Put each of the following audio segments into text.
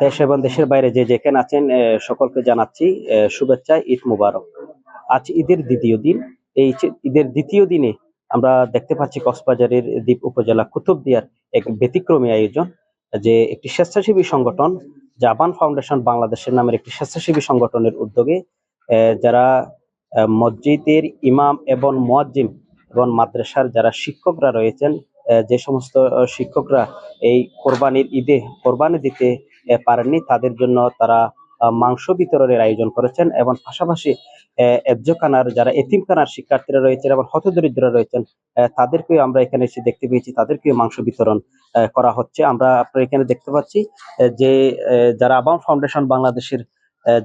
দেশ এবং দেশের বাইরে যে যেখানে আছেন সকলকে জানাচ্ছি শুভেচ্ছা, ঈদ মুবারক। আজ ঈদের দ্বিতীয় দিন। এই ঈদের দ্বিতীয় দিনে আমরা দেখতে পাচ্ছি কক্সবাজারের দ্বীপ উপজেলা কুতুবদিয়ার এক ব্যতিক্রমী আয়োজন, যে একটি স্বেচ্ছাসেবী সংগঠন জাপান ফাউন্ডেশন বাংলাদেশের নামের একটি স্বেচ্ছাসেবী সংগঠনের উদ্যোগে যারা মসজিদের ইমাম এবং মুয়াজ্জিম এবং মাদ্রাসার যারা শিক্ষকরা রয়েছেন, যে সমস্ত শিক্ষকরা এই কোরবানির ঈদে কোরবানি দিতে পারেননি, তাদের জন্য তারা মাংস বিতরণের আয়োজন করেছেন। এবং পাশাপাশি এতিমখানার যারা এতিমখানার শিক্ষার্থীরা রয়েছেন এবং হতদরিদ্র রয়েছেন, তাদেরকেও আমরা এখানে এসে দেখতে পেয়েছি, তাদেরকেও মাংস বিতরণ করা হচ্ছে। আমরা আপনারা এখানে দেখতে পাচ্ছি যে যারা আবাম ফাউন্ডেশন বাংলাদেশের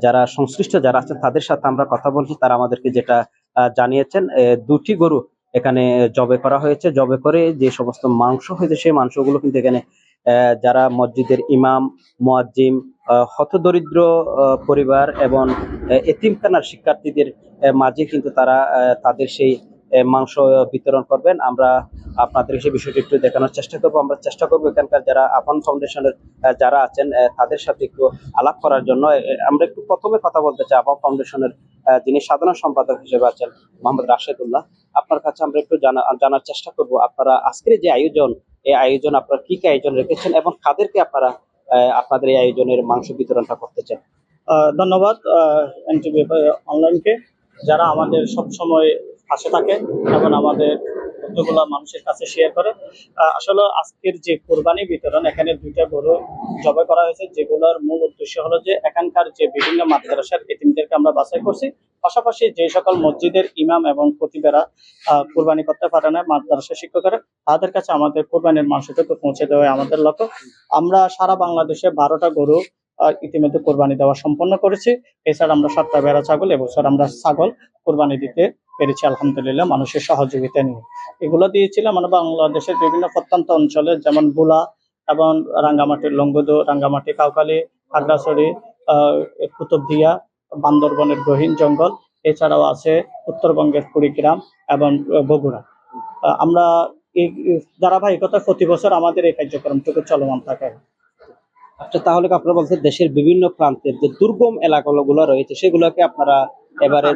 যারা সংশ্লিষ্ট যারা আছেন তাদের সাথে আমরা কথা বলছি। তারা আমাদেরকে যেটা জানিয়েছেন, দুটি গরু এখানে জবে করা হয়েছে। জবে করে যে সমস্ত মাংস হয়েছে সেই মাংসগুলো কিন্তু এখানে যারা মসজিদের ইমাম, মুয়াজ্জিম, হতদরিদ্র পরিবার এবং এতিমখানার শিক্ষার্থীদের মাঝে কিন্তু তারা তাদের সেই মাংস বিতরণ করবেন। আমরা আপনাদের সেই বিষয়টি একটু দেখানোর চেষ্টা করবো। আমরা চেষ্টা করবো এখানকার যারা আবান ফাউন্ডেশনের যারা আছেন তাদের সাথে একটু আলাপ করার জন্য। আমরা একটু প্রথমে কথা বলতে চাই আবান ফাউন্ডেশনের যিনি সাধারণ সম্পাদক হিসেবে আছেন মোহাম্মদ রাশেদুল্লাহ। আপনার কাছে আমরা একটু জানার চেষ্টা করব, আপনারা আজকের যে আয়োজন, এই আয়োজন আপনারা কি কি আয়োজন রেখেছেন এবং কাদেরকে আপনারা আপনাদের এই আয়োজনের মাংস বিতরণটা করতে চান? ধন্যবাদ এনটিভি অনলাইনকে, যারা আমাদের সব সময় পাশে থাকে এবং আমাদের তথ্যগুলো মানুষের কাছে শেয়ার করে। আসলে আজকের যে কোরবানি বিতরণ, এখানে দুইটা গরু জবাই করা হয়েছে, যেগুলোর মূল উদ্দেশ্য হলো যে এখানকার যে বিভিন্ন মাদ্রাসার এতিমদেরকে আমরা বাছাই করছি। পাশাপাশি যে সকল মসজিদের ইমাম এবং খতিবেরা কোরবানি করতে পারে না, মাদ্রাসা শিক্ষকেরা, তাদের কাছে আমাদের কোরবানির মাংসটুকু পৌঁছে দেওয়া আমাদের লক্ষ্য। আমরা সারা বাংলাদেশে 12টা গরু ইতিমধ্যে কোরবানি দেওয়া সম্পন্ন করেছি। এছাড়া আমরা 7টা ভেড়া ছাগল, এবছর আমরা ছাগল কোরবানি দিতে পেরেছি আলহামদুলিল্লাহ, মানুষের সহযোগিতা নিয়ে। এগুলো দিয়েছিলাম মানে বাংলাদেশের বিভিন্ন প্রত্যন্ত অঞ্চলে, যেমন বুলা এবং রাঙ্গামাটির লঙ্গদু, রাঙ্গামাটি, কাউখালী, খাগড়াছড়ি, কুতুবদিয়া, বান্দরবনের গহীন জঙ্গল, এছাড়াও আছে উত্তরবঙ্গের কুড়িগ্রাম এবং বগুড়া। আমরা এই ধারাবাহিকতা প্রতি বছর আমাদের এই কার্যক্রমটুকু চলমান থাকে। আচ্ছা, তাহলে আপনারা বলছেন দেশের বিভিন্ন প্রান্তের যে দুর্গম এলাকাগুলো রয়েছে সেগুলোকে আপনারা এবারে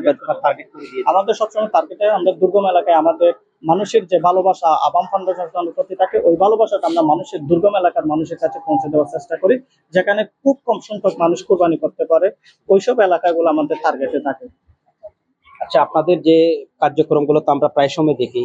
টার্গেট করে দিয়েছেন। আমাদের সবসময় টার্গেটে আমরা দুর্গম এলাকায় আমাদের মানুষের যে ভালোবাসা আবাম ফাউন্ডেশনের প্রতি থাকে, ওই ভালোবাসাটা আমরা মানুষের দুর্গম এলাকার মানুষের কাছে পৌঁছে দেওয়ার চেষ্টা করি, যেখানে খুব কম সংখ্যক মানুষ কোরবানি করতে পারে, ওইসব এলাকাগুলো আমাদের টার্গেটে থাকে। আচ্ছা, আপনাদের যে কার্যক্রমগুলো তো আমরা প্রায় সময় দেখি,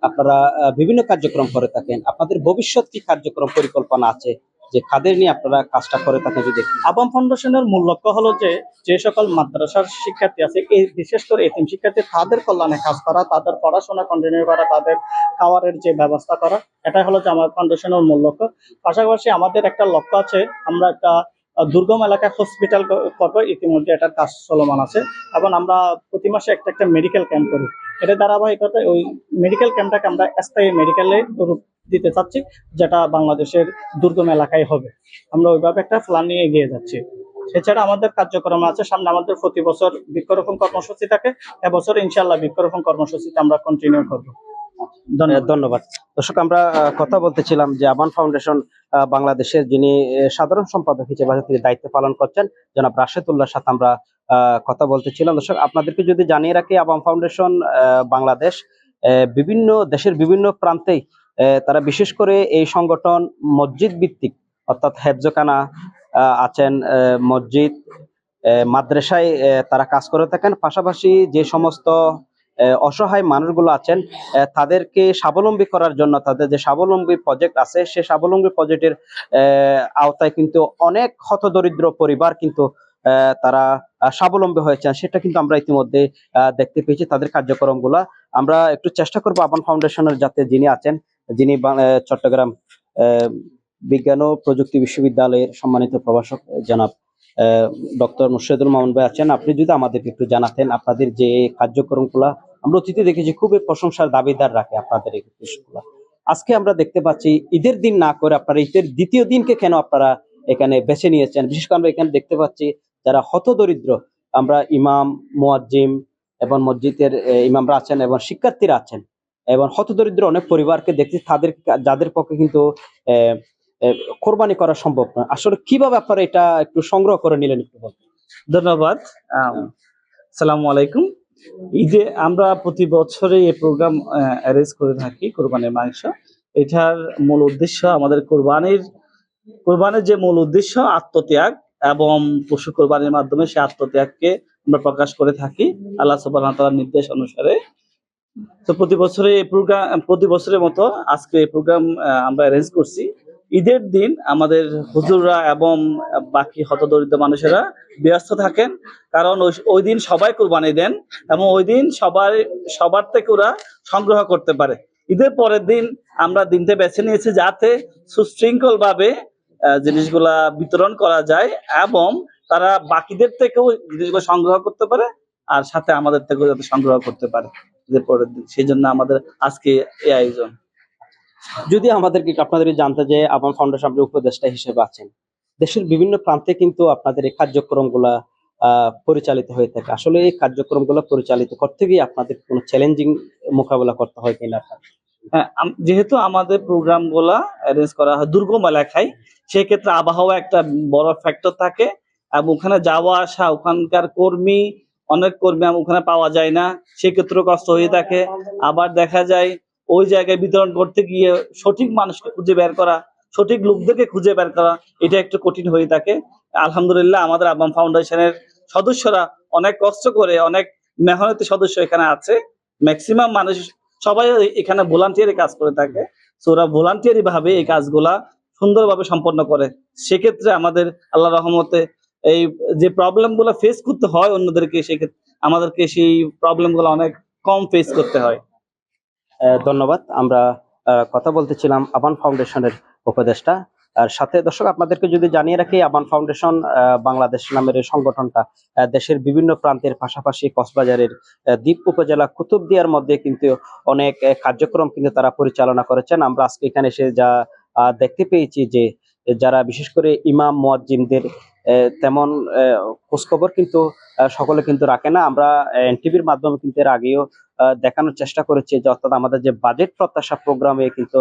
আপনারা বিভিন্ন কার্যক্রম করে থাকেন। আপনাদের ভবিষ্যৎ কি কার্যক্রম পরিকল্পনা আছে, যে কাদের নিয়ে আপনারা কাজটা করে থাকেন যদি একটু? আবাম ফাউন্ডেশনের মূল লক্ষ্য হলো যে যে সকল মাদ্রাসার শিক্ষার্থী আছে, এই বিশেষ করে এতিম শিক্ষার্থী, তাদের কল্যাণে কাজ করা, তাদের পড়াশোনা কন্টিনিউ করা, তাদের খাওয়ারের যে ব্যবস্থা করা, এটাই হলো যে আমার ফাউন্ডেশনের মূল লক্ষ্য। পাশাপাশি আমাদের একটা লক্ষ্য আছে, আমরা একটা দুর্গম এলাকায় হসপিটাল করবো, ইতিমধ্যে এটার কাজ চলমান আছে। এবং আমরা প্রতি মাসে একটা একটা মেডিকেল ক্যাম্প করি। এটা ধারাবাহিকতায় ওই মেডিকেল ক্যাম্পটাকে আমরা স্থায়ী মেডিকেলে রূপ দিতে চাচ্ছি, যেটা বাংলাদেশের দুর্গম এলাকায় হবে। আমরা ওইভাবে একটা প্ল্যান নিয়ে এগিয়ে যাচ্ছি। এছাড়া আমাদের কার্যক্রম আছে, সামনে আমাদের প্রতি বছর বৃক্ষরোপণ কর্মসূচি থাকে। এবছর ইনশাআল্লাহ বৃক্ষরোপণ কর্মসূচিতে আমরা কন্টিনিউ করবো। ধন্যবাদ। দর্শক, আমরা কথা বলতেছিলাম যে আবান ফাউন্ডেশন বাংলাদেশের যিনি সাধারণ সম্পাদক হিসেবে তিনি দায়িত্ব পালন করছেন জনাব রাশেদুল্লাহর সাথে আমরা কথা বলতেছিলাম। দর্শক, আপনাদেরকে যদি জানিয়ে রাখি, আবান ফাউন্ডেশন বাংলাদেশ বিভিন্ন দেশের বিভিন্ন প্রান্তেই তারা বিশেষ করে এই সংগঠন মসজিদ ভিত্তিক, অর্থাৎ হেফজখানা আছেন, মসজিদ, মাদ্রাসায় তারা কাজ করে থাকেন। পাশাপাশি যে সমস্ত অসহায় মানুষগুলো আছেন তাদেরকে স্বাবলম্বী করার জন্য তাদের যে স্বাবলম্বী প্রজেক্ট আছে, সে স্বাবলম্বী প্রজেক্টের আওতায় কিন্তু অনেক হতদরিদ্র পরিবার কিন্তু তারা স্বাবলম্বী হয়েছেন, সেটা কিন্তু আমরা ইতিমধ্যে দেখতে পেয়েছি তাদের কার্যক্রমগুলা। আমরা একটু চেষ্টা করবো আবান ফাউন্ডেশনের যাতে যিনি আছেন, যিনি চট্টগ্রাম বিজ্ঞান ও প্রযুক্তি বিশ্ববিদ্যালয়ের সম্মানিত প্রভাষক জনাব ডক্টর মুর্শেদুল মামুন ভাই আছেন, আপনি যদি আমাদেরকে একটু জানাতেন আপনাদের যে কার্যক্রমগুলা আমরা অতীতে দেখেছি খুবই প্রশংসার দাবিদার রাখে আপনাদের এই বিষয়গুলা। আজকে আমরা দেখতে পাচ্ছি ঈদের দিন না করে আপনারা ঈদের দ্বিতীয় দিনকে কেন আপনারা এখানে বেছে নিয়েছেন? বিশেষ করে আমরা এখানে দেখতে পাচ্ছি যারা হতদরিদ্র, আমরা ইমাম, মুয়াজ্জিম এবং মসজিদের ইমামরা আছেন এবং শিক্ষার্থীরা আছেন এবং হতদরিদ্র অনেক পরিবারকে দেখছি, তাদের যাদের পক্ষে কিন্তু কোরবানি করা সম্ভব নয়, আসলে কিভাবে আপনারা এটা একটু সংগ্রহ করে নিলেন একটু বলবেন? ধন্যবাদ। আসসালামু আলাইকুম। ঈদে আমরা প্রতি বছরে এই প্রোগ্রাম অ্যারেঞ্জ করে থাকি, কোরবানির মাংস। এটার মূল উদ্দেশ্য আমাদের কোরবানির যে মূল উদ্দেশ্য আত্মত্যাগ, এবং পশু কোরবানির মাধ্যমে সেই আত্মত্যাগকে আমরা প্রকাশ করে থাকি আল্লাহ সুবহানাহু ওয়া তাআলার নির্দেশ অনুসারে। তো প্রতি বছরের মতো আজকে এই প্রোগ্রাম আমরা অ্যারেঞ্জ করছি। ঈদের দিন আমাদের হুজুররা এবং বাকি হতদরিদ্র মানুষেরা ব্যস্ত থাকেন, কারণ ওই দিন সবাই কুরবানি দেন এবং ওই দিন সবার থেকে ওরা সংগ্রহ করতে পারে। ঈদের পরের দিন আমরা দিনটা বেছে নিয়েছি যাতে সুশৃঙ্খল ভাবে জিনিসগুলা বিতরণ করা যায় এবং তারা বাকিদের থেকেও জিনিসগুলো সংগ্রহ করতে পারে, আর সাথে আমাদের থেকেও যাতে সংগ্রহ করতে পারে ঈদের পরের দিন। সেই জন্য আমাদের আজকে এই আয়োজন। যদি আমাদেরকে আপনাদের জানতে যে আবান ফাউন্ডেশন আপনি উপদেষ্টা হিসেবে আছেন, দেশের বিভিন্ন প্রান্তে কিন্তু আপনাদের এই কার্যক্রমগুলা পরিচালিত হয়ে থাকে, আসলে এই কার্যক্রমগুলো পরিচালিত করতে গিয়ে আপনাদের কোনো চ্যালেঞ্জিং মোকাবেলা করতে হয় কিনা আপনার? হ্যাঁ, যেহেতু আমাদের প্রোগ্রাম গুলা অ্যারেঞ্জ করা হয় দুর্গম এলাকায়, সেক্ষেত্রে আবহাওয়া একটা বড় ফ্যাক্টর থাকে এবং ওখানে যাওয়া আসা, ওখানকার অনেক কর্মী ওখানে পাওয়া যায় না, সেক্ষেত্রে কষ্ট হয়ে থাকে। আবার দেখা যায় ওই জায়গায় বিতরণ করতে গিয়ে সঠিক মানুষকে খুঁজে বের করা, সঠিক লোকদেরকে খুঁজে বের করা, এটা একটু কঠিন হয়ে থাকে। আলহামদুলিল্লাহ আমাদের আবাম ফাউন্ডেশনের সদস্যরা অনেক কষ্ট করে, অনেক মেহনতি সদস্য এখানে আছে। ম্যাক্সিমাম মানুষ সবাই এখানে ভলান্টিয়ারি কাজ করে থাকে। তো ওরা ভলান্টিয়ারি ভাবে এই কাজগুলা সুন্দরভাবে সম্পন্ন করে। সেক্ষেত্রে আমাদের আল্লাহ রহমতে এই যে প্রবলেম গুলো ফেস করতে হয় অন্যদেরকে, সেক্ষেত্রে আমাদেরকে সেই প্রবলেম গুলো অনেক কম ফেস করতে হয়। ধন্যবাদ। আমরা কথা বলতেছিলাম আবান ফাউন্ডেশনের উপদেষ্টা। আর সাথে দর্শক আপনাদেরকে যদি জানিয়ে রাখি, আবান ফাউন্ডেশন বাংলাদেশ নামের এই সংগঠনটা দেশের বিভিন্ন প্রান্তের পাশাপাশি কক্সবাজারের দ্বীপ উপজেলা কুতুবদিয়ার মধ্যে কিন্তু অনেক কার্যক্রম কিন্তু তারা পরিচালনা করেছেন। আমরা আজকে এখানে এসে যা দেখতে পেয়েছি যে যারা বিশেষ করে ইমাম মুয়াজ্জিনদের তেমন খোঁজখবর কিন্তু সকলে কিন্তু রাখে না। আমরা এনটিভির মাধ্যমে কিন্তু এর আগেও দেখানোর চেষ্টা করেছি যে অর্থাৎ আমাদের যে বাজেট প্রত্যাশা প্রোগ্রামে কিন্তু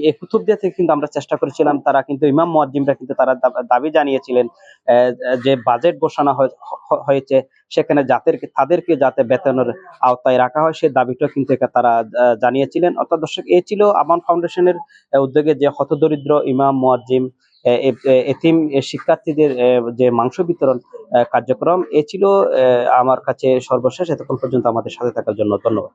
এই কুতুবদিয়া থেকে কিন্তু আমরা চেষ্টা করেছিলাম, তারা কিন্তু ইমাম মুয়াজ্জিনরা কিন্তু তারা দাবি জানিয়েছিলেন যে বাজেট ঘোষণা হয়েছে সেখানে তাদেরকে যাতে বেতনের আওতায় রাখা হয় সেই দাবিটা কিন্তু তারা জানিয়েছিলেন। অর্থাৎ দর্শক, এই ছিল আমান ফাউন্ডেশনের উদ্যোগে যে হতদরিদ্র ইমাম মুয়াজ্জিম এতিম শিক্ষার্থীদের যে মাংস বিতরণ কার্যক্রম, এ ছিল আমার কাছে সর্বশেষ। এতক্ষণ পর্যন্ত আমাদের সাথে থাকার জন্য ধন্যবাদ।